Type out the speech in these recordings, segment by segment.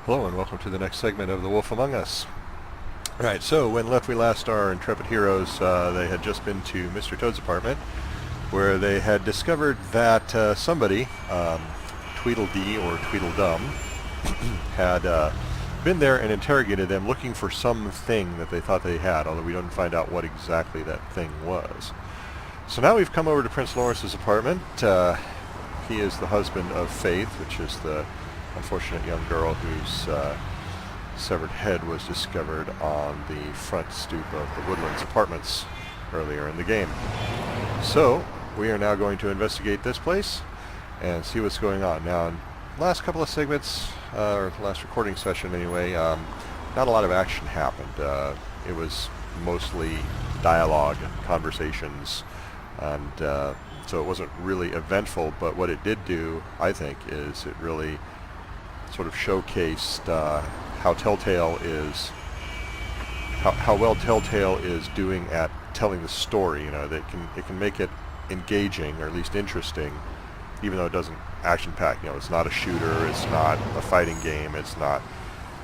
Hello and welcome to the next segment of The Wolf Among Us. Alright, so when left we last our intrepid heroes, they had just been to Mr. Toad's apartment, where they had discovered that somebody, Tweedledee or Tweedledum, had been there and interrogated them looking for something that they thought they had, although we don't find out what exactly that thing was. So now we've come over to Prince Lawrence's apartment. He is the husband of Faith, which is the unfortunate young girl whose severed head was discovered on the front stoop of the Woodlands Apartments earlier in the game. So we are now going to investigate this place and see what's going on. Now, in the last couple of segments, or last recording session anyway, not a lot of action happened. It was mostly dialogue, conversations, and so it wasn't really eventful, but what it did do, I think, is it really sort of showcased how Telltale is, how well Telltale is doing at telling the story. You know, it can make it engaging, or at least interesting, even though it doesn't action-pack. You know, it's not a shooter, it's not a fighting game, it's not,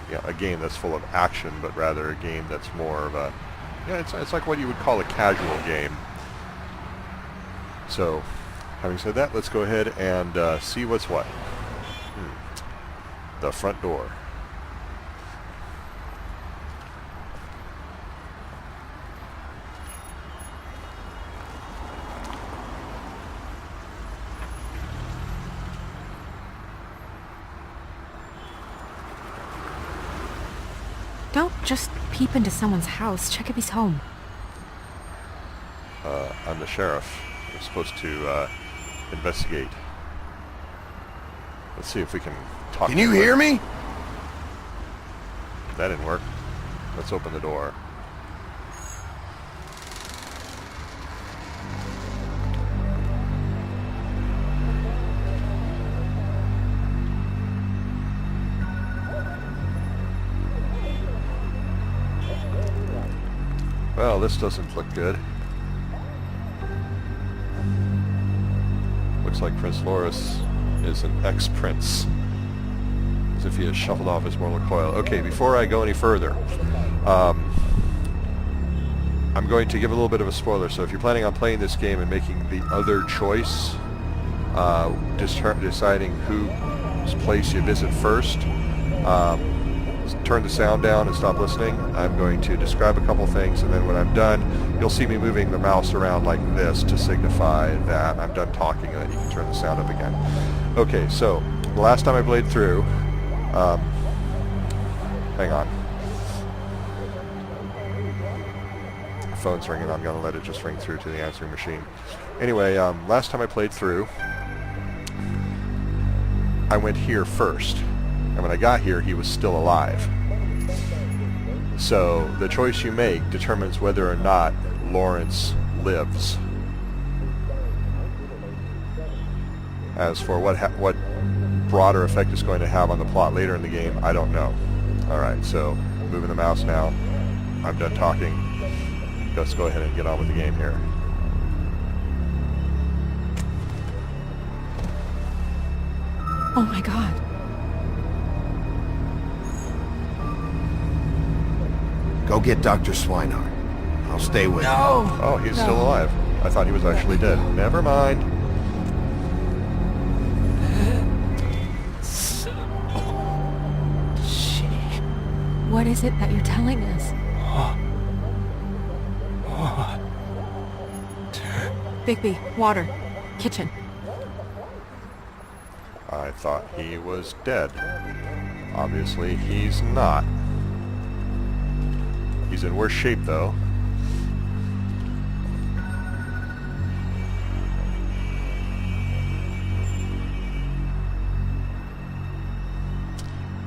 you know, a game that's full of action, but rather a game that's more of a, you know, it's like what you would call a casual game. So, having said that, let's go ahead and see what's what. The front door. Don't just peep into someone's house. Check if he's home. I'm the sheriff. We're supposed to investigate. Let's see if we can talk. Can you hear me? That didn't work. Let's open the door. Well, this doesn't look good. Looks like Prince Lawrence is an ex-prince, as if he has shuffled off his mortal coil. Okay, before I go any further, I'm going to give a little bit of a spoiler. So if you're planning on playing this game and making the other choice, deciding whose place you visit first, turn the sound down and stop listening. I'm going to describe a couple things, and then when I'm done, you'll see me moving the mouse around like this to signify that I'm done talking, and then you can turn the sound up again. Okay, so the last time I played through, hang on. The phone's ringing. I'm going to let it just ring through to the answering machine. Anyway, last time I played through, I went here first. And when I got here, he was still alive. So the choice you make determines whether or not Lawrence lives. As for what broader effect it's going to have on the plot later in the game, I don't know. Alright, so moving the mouse now. I'm done talking. Let's go ahead and get on with the game here. Oh my god. Go get Dr. Swinehart. I'll stay with you. Oh, he's still alive. I thought he was actually dead. Never mind. What is it that you're telling us? Bigby, water. Kitchen. I thought he was dead. Obviously, he's not. He's in worse shape, though.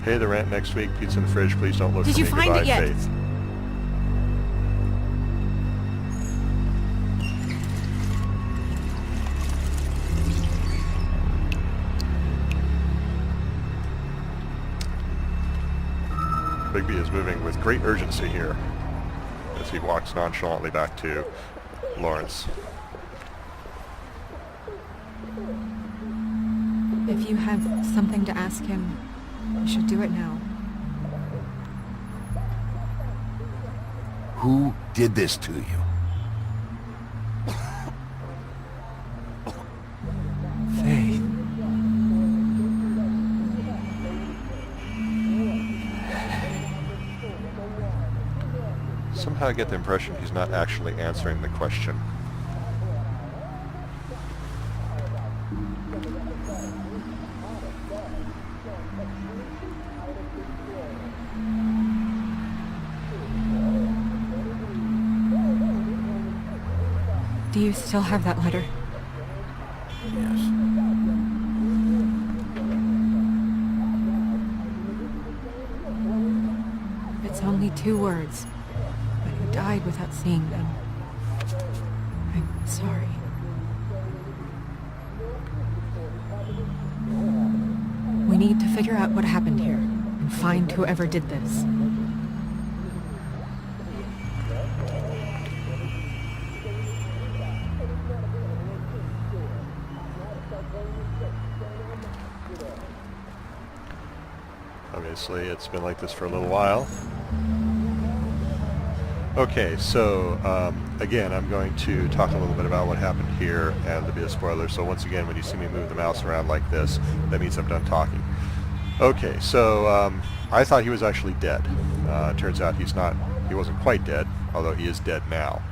Pay the rent next week. Pizza in the fridge. Please don't look for me. Did you find it yet? Faith. Bigby is moving with great urgency here as he walks nonchalantly back to Lawrence. If you have something to ask him, you should do it now. Who did this to you? Faith. Somehow I get the impression he's not actually answering the question. Do you still have that letter? Yes. It's only 2 words, but you died without seeing them. I'm sorry. We need to figure out what happened here and find whoever did this. Obviously, it's been like this for a little while. Okay, so again, I'm going to talk a little bit about what happened here, and there'll be a spoiler. So once again, when you see me move the mouse around like this, that means I'm done talking. Okay, so I thought he was actually dead. Turns out he's not. He wasn't quite dead, although he is dead now.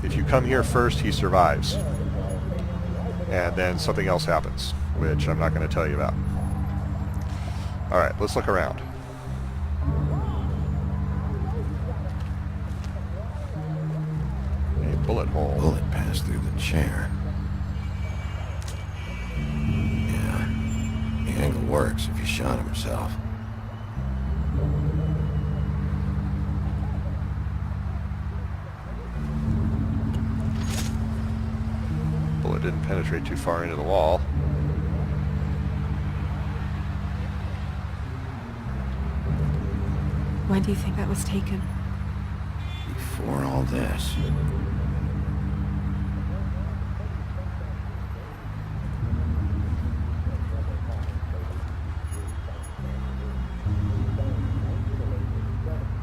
If you come here first, he survives, and then something else happens, which I'm not going to tell you about. All right, let's look around. A bullet hole. Bullet passed through the chair. Yeah. The angle works if he shot himself. Bullet didn't penetrate too far into the wall. When do you think that was taken? Before all this.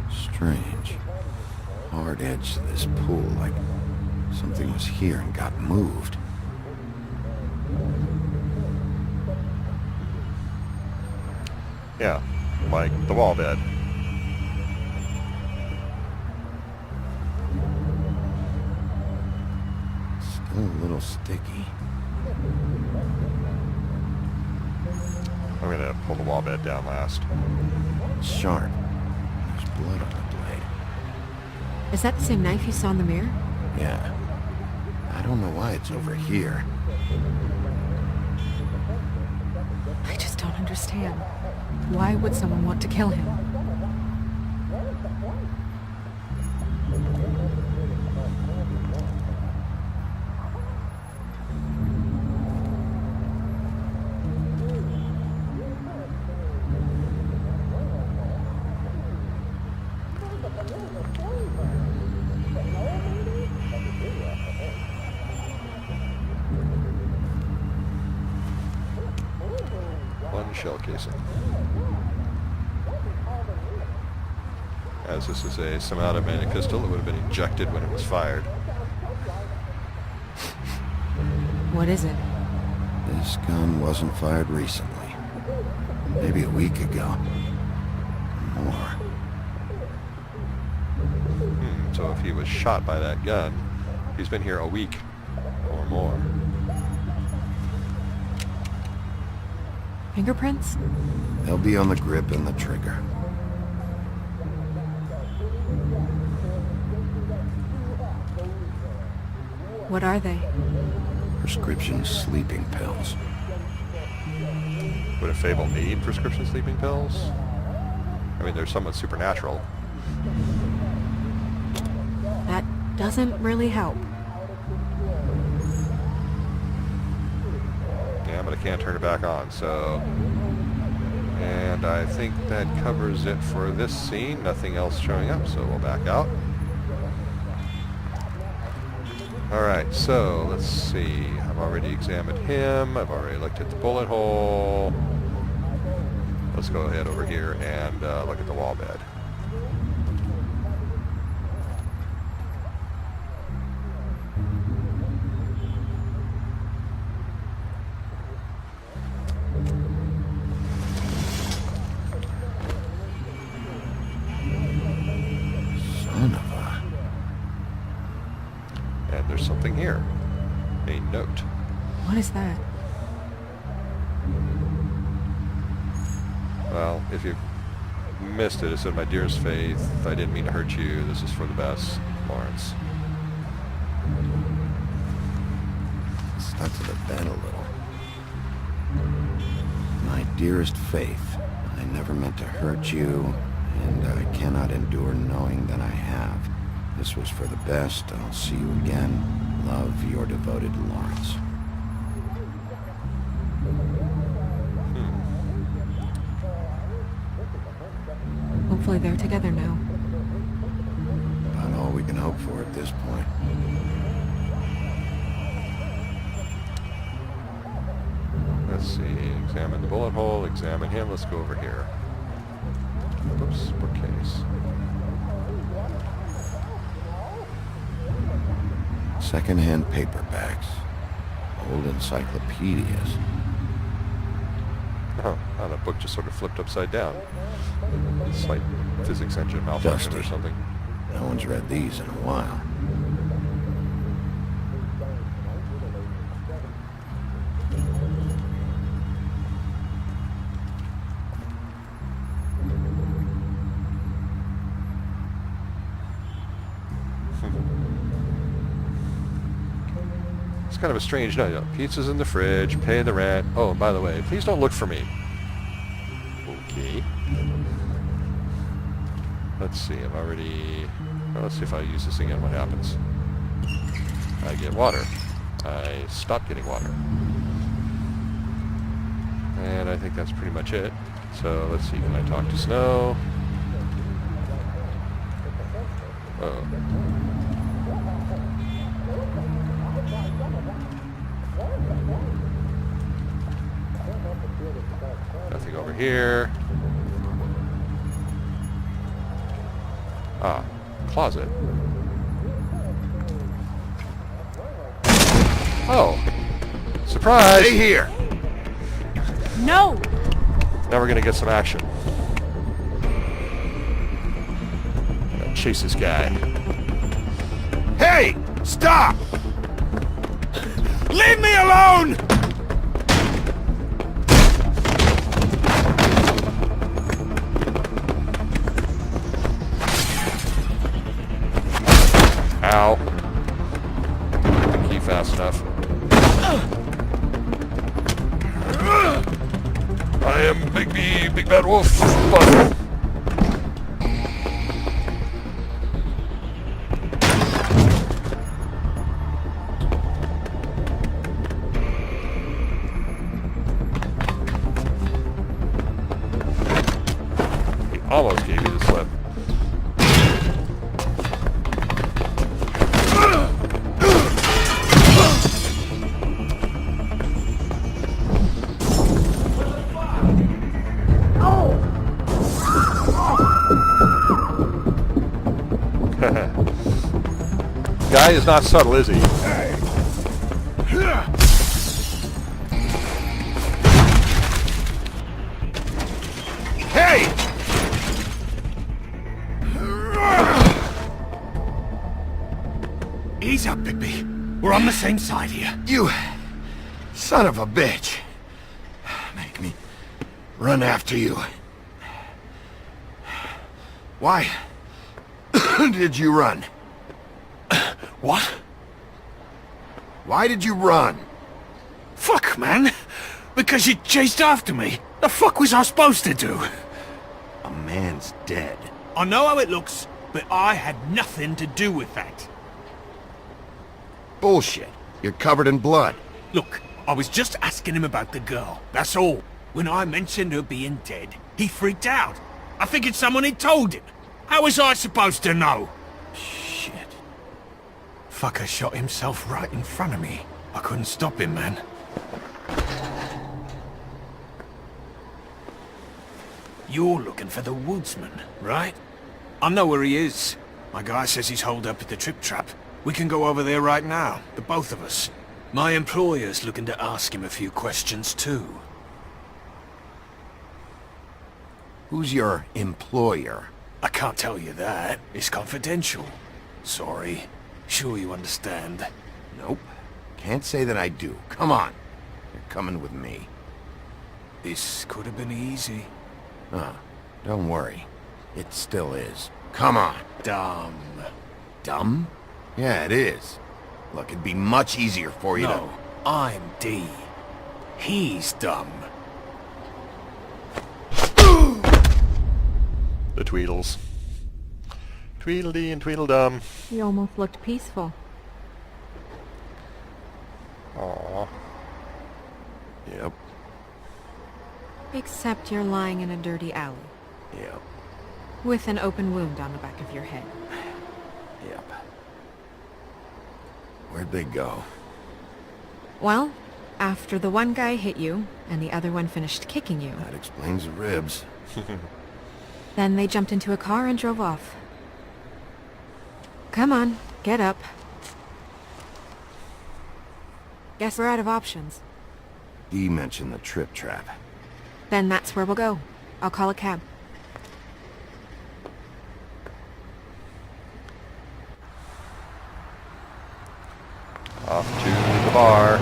Strange. Hard edge to this pool, like something was here and got moved. Yeah, like the wall bed. Still a little sticky. I'm going to pull the wall bed down last. It's sharp. There's blood on the blade. Is that the same knife you saw in the mirror? Yeah. I don't know why it's over here. I just don't understand. Why would someone want to kill him? One shell casing. As this is a semi-automatic pistol, it would have been ejected when it was fired. What is it? This gun wasn't fired recently. Maybe a week ago. More. So if he was shot by that gun, he's been here a week or more. Fingerprints? They'll be on the grip and the trigger. What are they? Prescription sleeping pills. Would a Fable need prescription sleeping pills? I mean, they're somewhat supernatural. That doesn't really help. Yeah, but I can't turn it back on, so... And I think that covers it for this scene. Nothing else showing up, so we'll back out. Alright, so let's see. I've already examined him. I've already looked at the bullet hole. Let's go ahead over here and look at the wall bed. something here. A note. What is that? Well, if you missed it, it said, "My dearest Faith, I didn't mean to hurt you. This is for the best, Lawrence." Stuck to the bed a little. My dearest Faith, I never meant to hurt you, and I cannot endure knowing that I have. This was for the best. I'll see you again. Love, your devoted Lawrence. Hopefully they're together now. About all we can hope for at this point. Let's see. Examine the bullet hole. Examine him. Let's go over here. Oops. Bookcase. Second-hand paperbacks. Old encyclopedias. Oh, the book just sort of flipped upside down. Slight physics engine malfunction or Dusty. something. No one's read these in a while. It's kind of a strange note. Pizza's in the fridge, pay the rent. Oh, and by the way, please don't look for me. Okay. Let's see, I'm already... Well, let's see if I use this again, what happens. I get water. I stop getting water. And I think that's pretty much it. So, let's see, can I talk to Snow? Oh. Nothing over here. Ah, closet. Oh. Surprise! Stay here! No! Now we're gonna get some action. Gotta chase this guy. Hey! Stop! Leave me alone! Ow. Hit the key fast enough. I am Bigby, Big Bad Wolf. But he almost gave you the slip. Guy is not subtle, is he? Hey! Ease up, Bigby. We're on the same side here. You son of a bitch. Make me run after you. Why did you run? What? Why did you run? Fuck, man. Because you chased after me. The fuck was I supposed to do? A man's dead. I know how it looks, but I had nothing to do with that. Bullshit. You're covered in blood. Look, I was just asking him about the girl. That's all. When I mentioned her being dead, he freaked out. I figured someone had told him. How was I supposed to know? Shit. Fucker shot himself right in front of me. I couldn't stop him, man. You're looking for the woodsman, right? I know where he is. My guy says he's holed up at the Trip Trap. We can go over there right now, the both of us. My employer's looking to ask him a few questions too. Who's your employer? I can't tell you that. It's confidential. Sorry. Sure you understand. Nope. Can't say that I do. Come on. You're coming with me. This could have been easy. Don't worry. It still is. Come on. Dumb. Dumb? Yeah, it is. Look, it'd be much easier for you No, I'm D. He's dumb. The Tweedles. Tweedledee and Tweedledum. You almost looked peaceful. Aww. Yep. Except you're lying in a dirty alley. Yep. With an open wound on the back of your head. Yep. Where'd they go? Well, after the one guy hit you, and the other one finished kicking you, That explains the ribs. then they jumped into a car and drove off. Come on, get up. Guess we're out of options. Dee mentioned the trip trap. Then that's where we'll go. I'll call a cab. Off to the bar.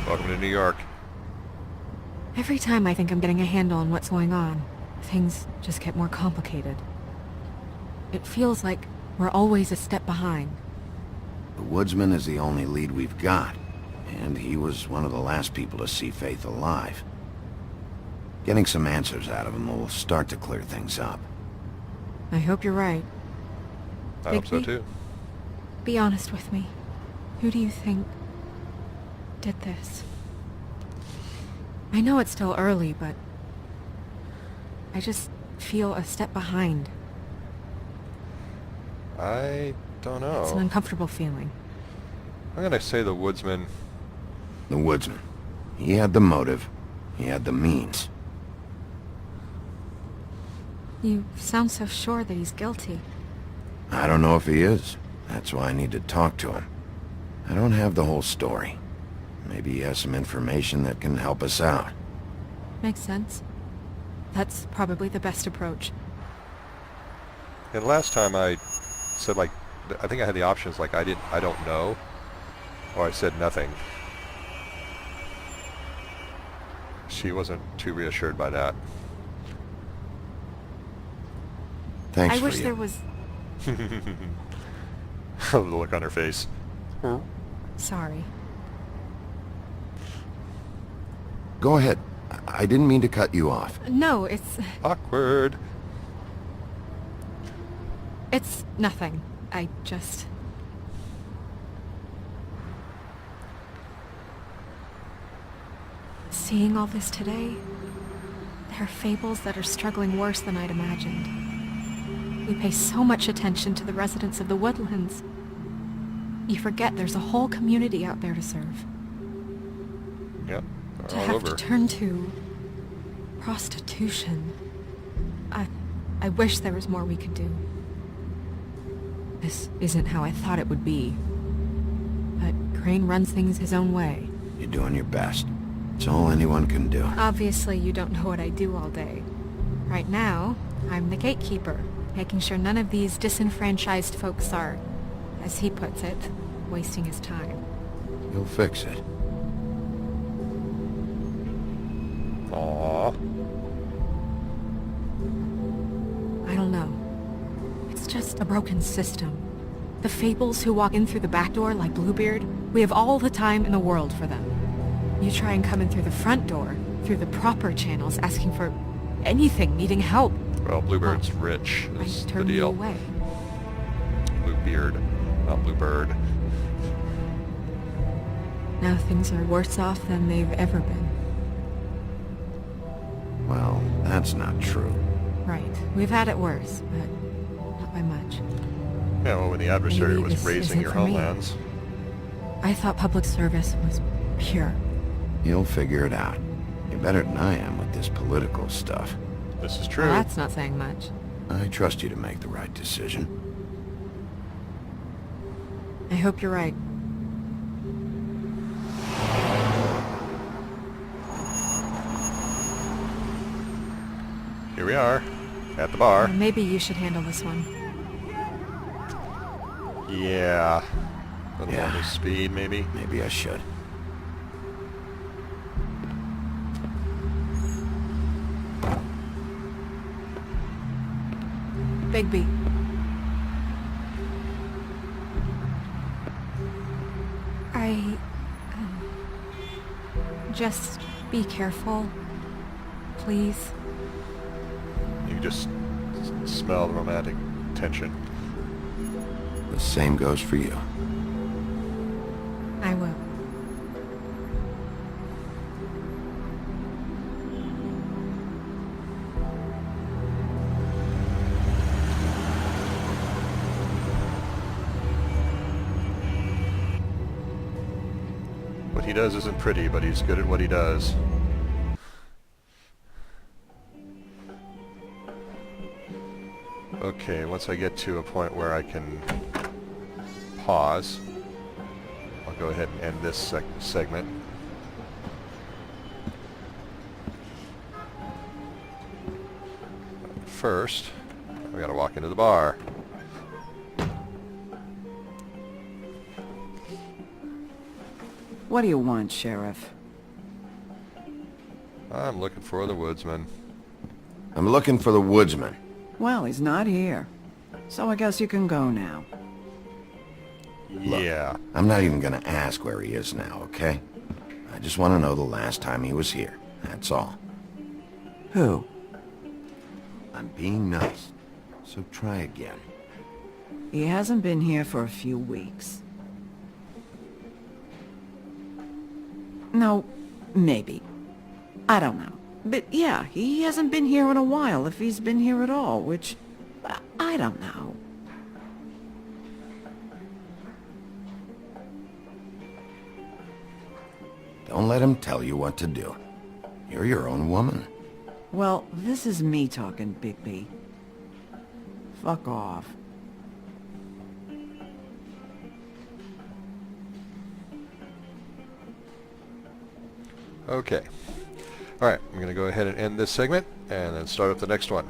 Welcome to New York. Every time I think I'm getting a handle on what's going on, things just get more complicated. It feels like we're always a step behind. The woodsman is the only lead we've got, and he was one of the last people to see Faith alive. Getting some answers out of him will start to clear things up. I hope you're right. I hope so Bigby? too. Be honest with me. Who do you think did this? I know it's still early, but I just feel a step behind. I don't know. It's an uncomfortable feeling. I'm gonna say the woodsman. The woodsman. He had the motive. He had the means. You sound so sure that he's guilty. I don't know if he is. That's why I need to talk to him. I don't have the whole story. Maybe he has some information that can help us out. Makes sense. That's probably the best approach. And last time I said, like, I think I had the options like I don't know, or I said nothing. She wasn't too reassured by that. Thanks I for wish you. there was... The look on her face. Sorry. Go ahead. I didn't mean to cut you off. No, it's Awkward. nothing. I just... Seeing all this today, there are fables that are struggling worse than I'd imagined. We pay so much attention to the residents of the woodlands. You forget there's a whole community out there to serve. Yep. To They're all have over. to turn to prostitution. I wish there was more we could do. This isn't how I thought it would be. But Crane runs things his own way. You're doing your best. It's all anyone can do. Obviously, you don't know what I do all day. Right now, I'm the gatekeeper, making sure none of these disenfranchised folks are, as he puts it, wasting his time. You'll fix it. Aww. I don't know. It's just a broken system. The Fables who walk in through the back door like Bluebeard, we have all the time in the world for them. You try and come in through the front door, through the proper channels, asking for anything, needing help. Well, Bluebird's rich I is the turn you deal. away. Bluebeard, not Bluebird. Now things are worse off than they've ever been. Well, that's not true. Right. We've had it worse, but not by much. Yeah, well, when the adversary Maybe was this raising isn't your for me. homelands. I thought public service was pure. You'll figure it out. You're better than I am with this political stuff. This is true. Well, that's not saying much. I trust you to make the right decision. I hope you're right. Here we are, at the bar. Maybe you should handle this one. Yeah. A little Yeah. more speed, maybe. Maybe I should. Bigby. Just be careful. Please. You can just smell the romantic tension. The same goes for you. I will. What he does isn't pretty, but he's good at what he does. Okay, once I get to a point where I can pause, I'll go ahead and end this segment. First, we gotta walk into the bar. What do you want, Sheriff? I'm looking for the woodsman. I'm looking for the woodsman. Well, he's not here. So I guess you can go now. Look, Yeah. I'm not even gonna ask where he is now, okay? I just want to know the last time he was here. That's all. Who? I'm being nice. So try again. He hasn't been here for a few weeks. No, maybe. I don't know. But yeah, he hasn't been here in a while, if he's been here at all, which... I don't know. Don't let him tell you what to do. You're your own woman. Well, this is me talking, Bigby. Fuck off. Okay. Alright, I'm going to go ahead and end this segment and then start up the next one.